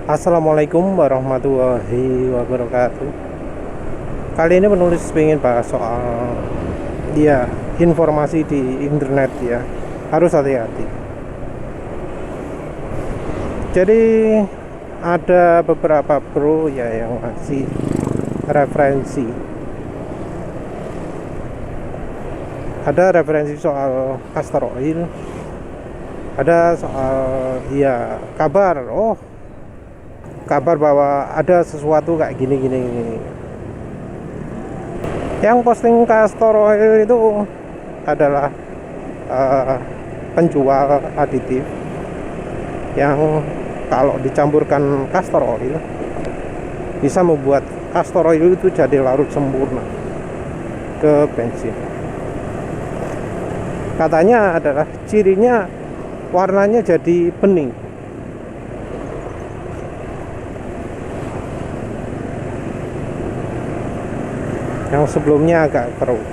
Assalamualaikum warahmatullahi wabarakatuh. Kali ini penulis ingin bahas soal informasi di internet ya. Harus hati-hati. Jadi ada beberapa bro ya yang ngasih referensi. Ada referensi soal castor oil. Ada soal kabar bahwa ada sesuatu kayak gini. Yang posting castor oil itu adalah penjual aditif yang kalau dicampurkan castor oil bisa membuat castor oil itu jadi larut sempurna ke bensin. Katanya adalah cirinya warnanya jadi bening. Yang sebelumnya agak keruh.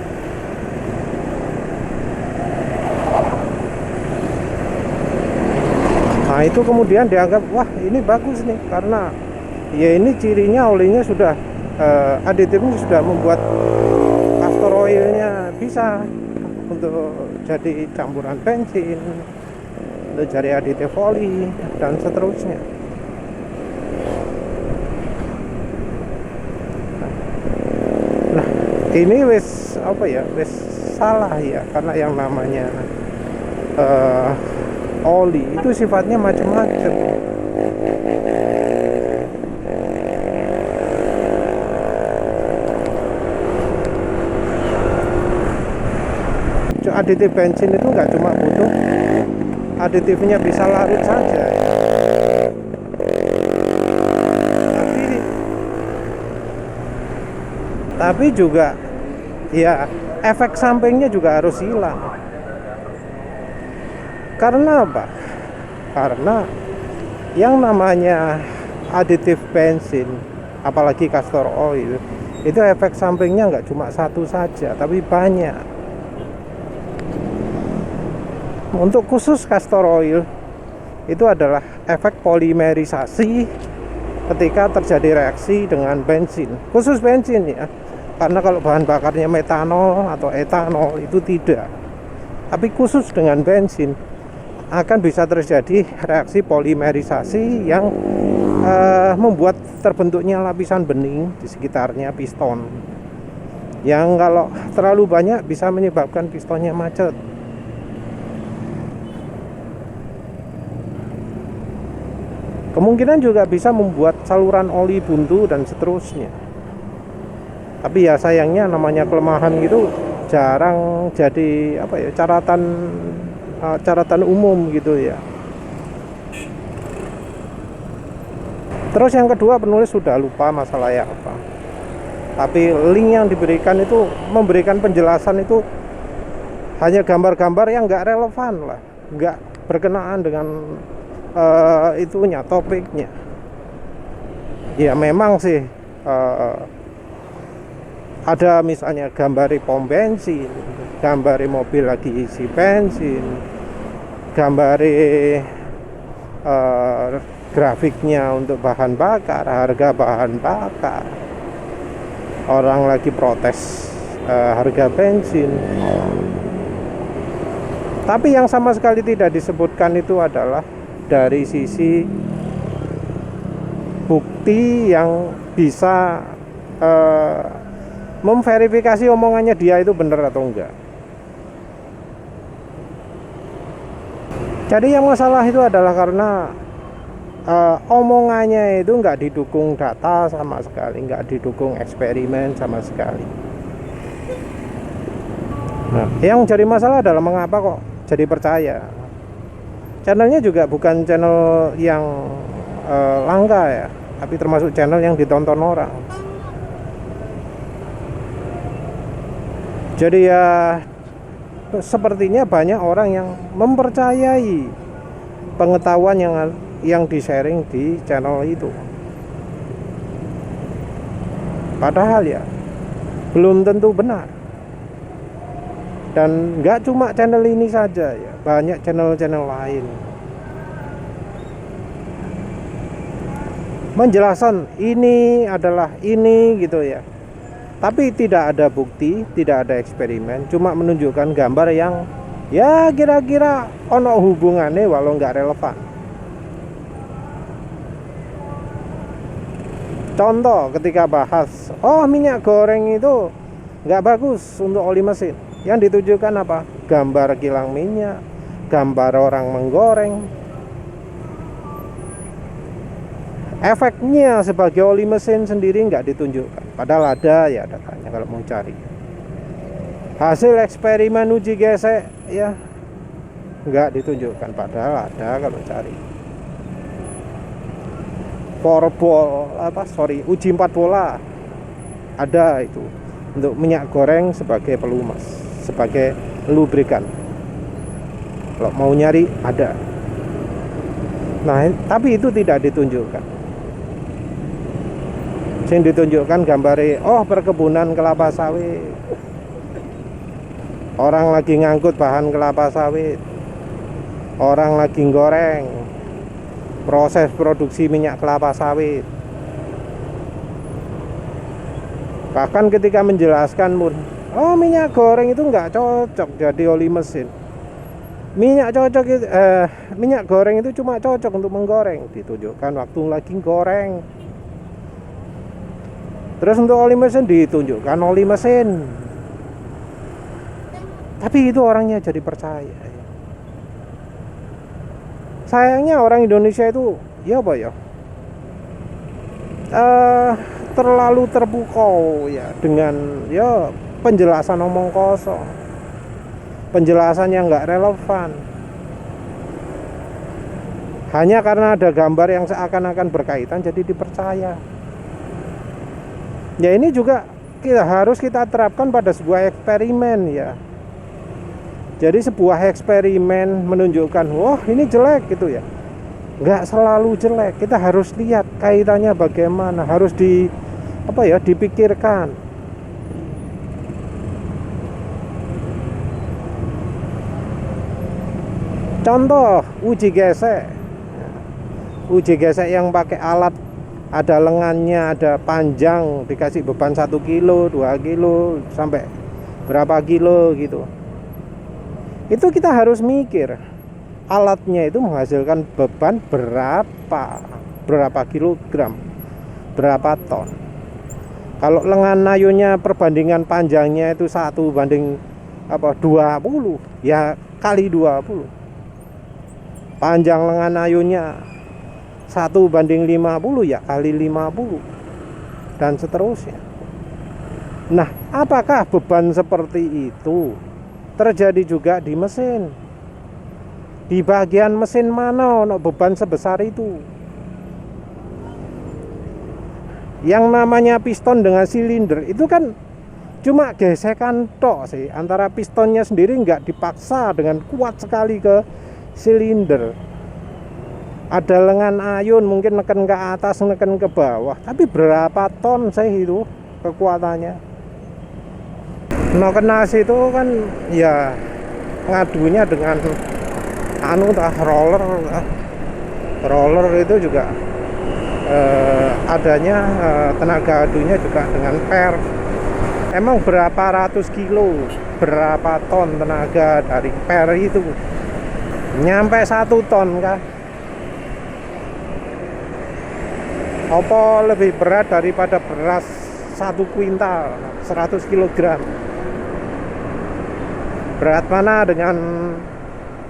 Nah itu kemudian dianggap wah ini bagus nih karena ya ini cirinya olinya sudah aditifnya sudah membuat castor oilnya bisa untuk jadi campuran bensin, untuk jadi aditif oli dan seterusnya. Ini wis salah ya, karena yang namanya oli itu sifatnya macam-macam. Aditif bensin itu nggak cuma butuh aditifnya bisa larut saja ya. Tapi juga ya efek sampingnya juga harus hilang. Karena apa? Karena yang namanya aditif bensin, apalagi castor oil, itu efek sampingnya nggak cuma satu saja, tapi banyak. Untuk khusus castor oil itu adalah efek polimerisasi ketika terjadi reaksi dengan bensin, khusus bensin ya. Karena kalau bahan bakarnya metanol atau etanol itu tidak, tapi khusus dengan bensin akan bisa terjadi reaksi polimerisasi yang membuat terbentuknya lapisan bening di sekitarnya piston, yang kalau terlalu banyak bisa menyebabkan pistonnya macet. Kemungkinan juga bisa membuat saluran oli buntu dan seterusnya. Tapi ya sayangnya namanya kelemahan gitu jarang jadi caratan umum gitu ya. Terus yang kedua, penulis sudah lupa masalahnya apa. Tapi link yang diberikan itu memberikan penjelasan itu hanya gambar-gambar yang nggak relevan lah, nggak berkenaan dengan topiknya. Ya memang sih ada misalnya gambari pom bensin, gambari mobil lagi isi bensin, gambari grafiknya untuk bahan bakar, harga bahan bakar, orang lagi protes harga bensin. Tapi yang sama sekali tidak disebutkan itu adalah dari sisi bukti yang bisa memverifikasi omongannya dia itu benar atau enggak. Jadi yang masalah itu adalah karena omongannya itu enggak didukung data sama sekali, enggak didukung eksperimen sama sekali. Nah, yang jadi masalah adalah mengapa kok jadi percaya. Channelnya juga bukan channel yang langka ya, tapi termasuk channel yang ditonton orang. Jadi ya sepertinya banyak orang yang mempercayai pengetahuan yang di-sharing di channel itu. Padahal ya belum tentu benar. Dan nggak cuma channel ini saja ya, banyak channel-channel lain. menjelaskan ini adalah ini gitu ya, tapi tidak ada bukti, tidak ada eksperimen, cuma menunjukkan gambar yang ya kira-kira ono hubungannya walau nggak relevan. Contoh ketika bahas, oh minyak goreng itu nggak bagus untuk oli mesin, yang ditunjukkan apa? Gambar kilang minyak, gambar orang menggoreng. Efeknya sebagai oli mesin sendiri nggak ditunjukkan, padahal ada ya datanya kalau mau cari. Hasil eksperimen uji gesek ya nggak ditunjukkan, padahal ada kalau cari. Uji 4 bola ada itu untuk minyak goreng sebagai pelumas, sebagai lubrikan. Kalau mau nyari ada. Nah, tapi itu tidak ditunjukkan. Yang ditunjukkan gambarnya, oh perkebunan kelapa sawit. Orang lagi ngangkut bahan kelapa sawit. Orang lagi goreng. Proses produksi minyak kelapa sawit. Bahkan ketika menjelaskan pun, oh minyak goreng itu nggak cocok jadi oli mesin. Minyak goreng itu cuma cocok untuk menggoreng. Ditunjukkan waktu lagi goreng. Terus untuk oli mesin ditunjukkan oli mesin. Tapi itu orangnya jadi percaya. Sayangnya orang Indonesia itu ya apa ya, terlalu terpukau ya dengan ya penjelasan omong kosong, penjelasan yang nggak relevan. Hanya karena ada gambar yang seakan-akan berkaitan jadi dipercaya. Ya ini juga harus kita terapkan pada sebuah eksperimen ya. Jadi sebuah eksperimen menunjukkan, wah ini jelek gitu ya. Nggak selalu jelek. Kita harus lihat kaitannya bagaimana, harus dipikirkan. Contoh uji gesek. Uji gesek yang pakai alat, ada lengannya, ada panjang, dikasih beban 1 kilo, 2 kilo, sampai berapa kilo gitu. Itu kita harus mikir alatnya itu menghasilkan beban berapa kilogram, berapa ton. Kalau lengan ayunnya perbandingan panjangnya itu 1:20, ya kali 20. Panjang lengan ayunnya 1:50, ya kali 50, dan seterusnya. Nah, apakah beban seperti itu terjadi juga di mesin? Di bagian mesin mana ono beban sebesar itu? Yang namanya piston dengan silinder itu kan cuma gesekan tok sih, antara pistonnya sendiri nggak dipaksa dengan kuat sekali ke silinder. Ada lengan ayun mungkin neken ke atas, neken ke bawah, tapi berapa ton sih itu kekuatannya? Kenas itu kan ya ngadunya dengan roller itu juga adanya tenaga adunya juga dengan per. Emang berapa ratus kilo, berapa ton tenaga dari per itu? Nyampe 1 ton kah? Apa lebih berat daripada beras 1 kuintal, 100 kg? Berat mana dengan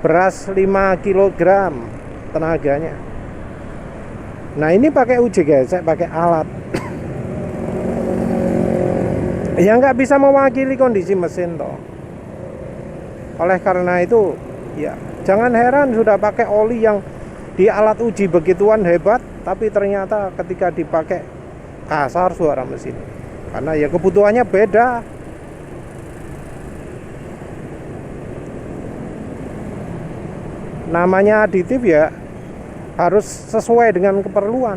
beras 5 kg tenaganya? Nah ini pakai uji gesek, pakai alat yang nggak bisa mewakili kondisi mesin toh. Oleh karena itu ya jangan heran sudah pakai oli yang di alat uji begituan hebat, tapi ternyata ketika dipakai kasar suara mesin, karena ya kebutuhannya beda. Namanya aditif ya harus sesuai dengan keperluan.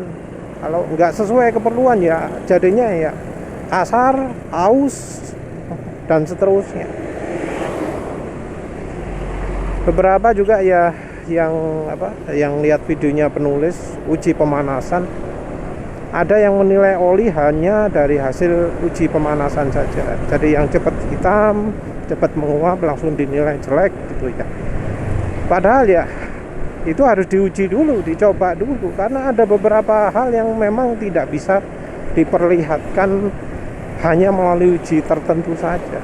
Kalau nggak sesuai keperluan ya jadinya ya kasar, aus, dan seterusnya. Beberapa juga ya yang lihat videonya penulis uji pemanasan, Ada yang menilai oli hanya dari hasil uji pemanasan saja. Jadi yang cepat hitam, cepat menguap langsung dinilai jelek gitu ya. Padahal ya itu harus diuji dulu, dicoba dulu, karena ada beberapa hal yang memang tidak bisa diperlihatkan hanya melalui uji tertentu saja.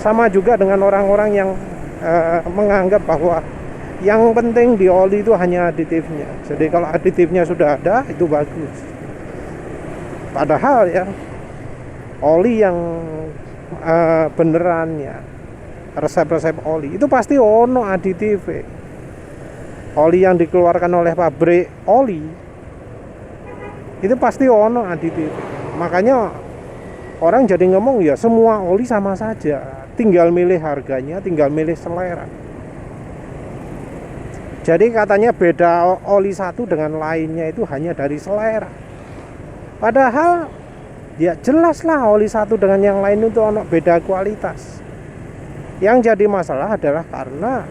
Sama juga dengan orang-orang yang menganggap bahwa yang penting di oli itu hanya aditifnya. Jadi kalau aditifnya sudah ada itu bagus. Padahal ya oli yang beneran ya, resep-resep oli itu pasti ono aditif. Oli yang dikeluarkan oleh pabrik oli itu pasti ono aditif. Makanya orang jadi ngomong ya semua oli sama saja, tinggal milih harganya, tinggal milih selera. Jadi katanya beda oli satu dengan lainnya itu hanya dari selera. Padahal ya jelas lah oli satu dengan yang lain itu ono beda kualitas. Yang jadi masalah adalah karena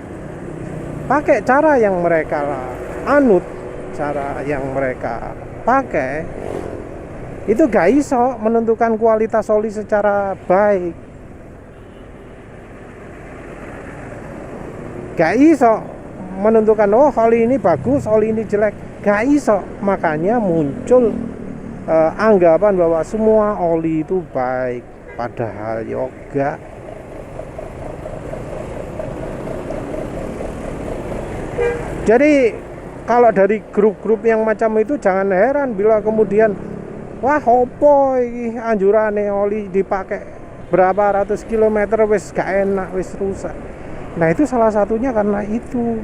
pakai cara yang mereka anut, cara yang mereka pakai itu gak iso menentukan kualitas oli secara baik. Gak iso menentukan oh oli ini bagus, oli ini jelek. Gak iso. Makanya muncul anggapan bahwa semua oli itu baik, padahal yoga. Jadi kalau dari grup-grup yang macam itu jangan heran bila kemudian wah opo iki anjurane oli dipakai berapa ratus kilometer wis gak enak, wis rusak. Nah itu salah satunya karena itu.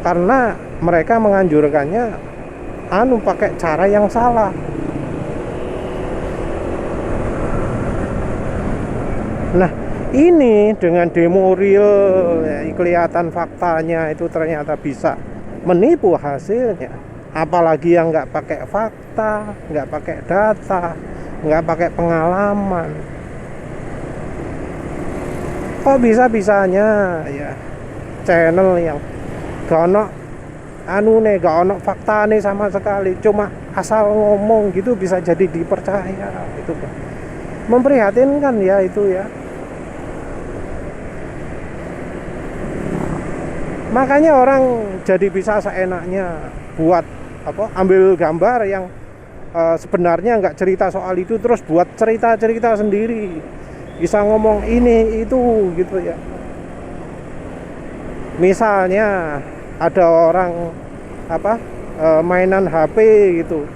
Karena mereka menganjurkannya pakai cara yang salah. Nah ini dengan demo real ya, kelihatan faktanya itu ternyata bisa menipu hasilnya. Apalagi yang nggak pakai fakta, nggak pakai data, nggak pakai pengalaman. Kok bisa-bisanya ya channel yang gak ono gak ono faktane sama sekali, cuma asal ngomong gitu bisa jadi dipercaya. Itu kan memprihatinkan ya itu ya. Makanya orang jadi bisa seenaknya buat ambil gambar yang sebenarnya nggak cerita soal itu, terus buat cerita-cerita sendiri, bisa ngomong ini itu gitu ya. Misalnya ada orang mainan HP gitu,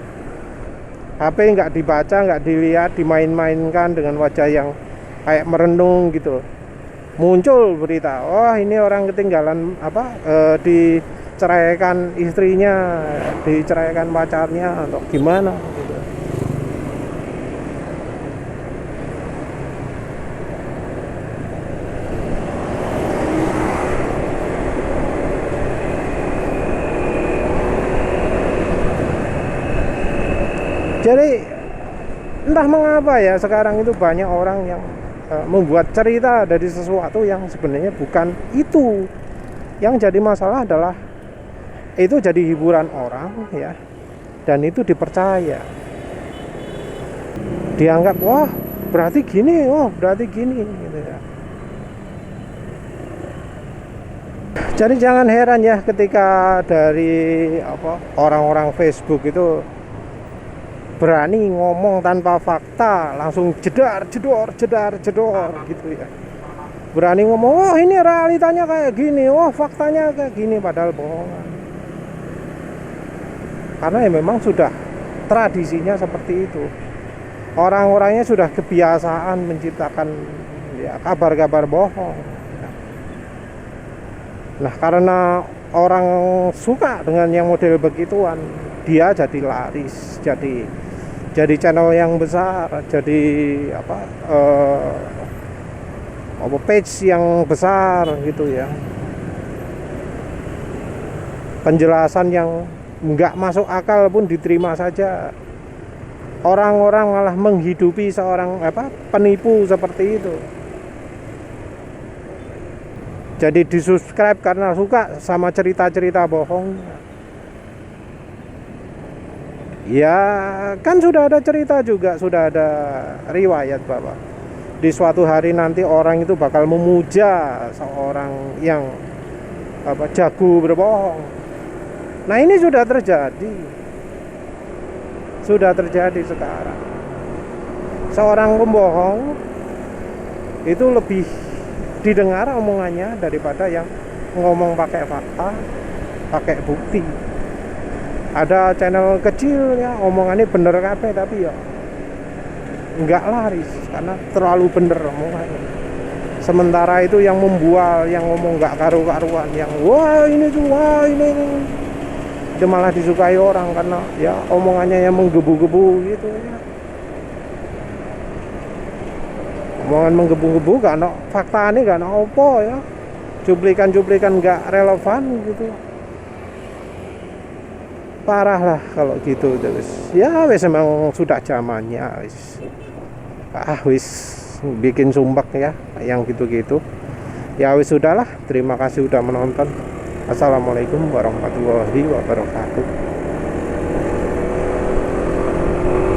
HP nggak dibaca, nggak dilihat, dimain-mainkan dengan wajah yang kayak merenung gitu. Muncul berita, oh ini orang ketinggalan diceraikan istrinya, diceraikan pacarnya atau gimana gitu. Jadi entah mengapa ya sekarang itu banyak orang yang membuat cerita dari sesuatu yang sebenarnya bukan itu. Yang jadi masalah adalah itu jadi hiburan orang ya, dan itu dipercaya, dianggap wah berarti gini, oh berarti gini gitu ya. Jadi jangan heran ya ketika dari orang-orang Facebook itu berani ngomong tanpa fakta, langsung jedar gitu ya. Berani ngomong, oh ini realitanya kayak gini, oh faktanya kayak gini, padahal bohongan. Karena ya memang sudah tradisinya seperti itu. Orang-orangnya sudah kebiasaan menciptakan ya kabar-kabar bohong. Nah karena orang suka dengan yang model begituan, dia jadi laris, jadi channel yang besar, jadi page yang besar gitu ya. Penjelasan yang nggak masuk akal pun diterima saja. Orang-orang malah menghidupi seorang penipu seperti itu. Jadi di-subscribe karena suka sama cerita-cerita bohongnya. Ya kan sudah ada cerita juga, sudah ada riwayat bahwa di suatu hari nanti orang itu bakal memuja seorang yang jago berbohong. Nah ini sudah terjadi sekarang. Seorang pembohong itu lebih didengar omongannya daripada yang ngomong pakai fakta, pakai bukti. Ada channel kecil ya omongannya bener kabeh tapi ya nggak laris karena terlalu bener omongannya. Sementara itu yang membual, yang ngomong nggak karu-karuan, yang wah ini tuh, wah ini, itu malah disukai orang karena ya omongannya yang menggebu-gebu gitu ya. Omongan menggebu-gebu gak ada fakta ini, gak ada apa ya, cuplikan-cuplikan nggak relevan gitu. Parah lah kalau gitu terus. Ya wis memang sudah zamannya wis. Wis bikin sumpek ya yang gitu-gitu. Ya wis sudahlah. Terima kasih udah menonton. Assalamualaikum warahmatullahi wabarakatuh.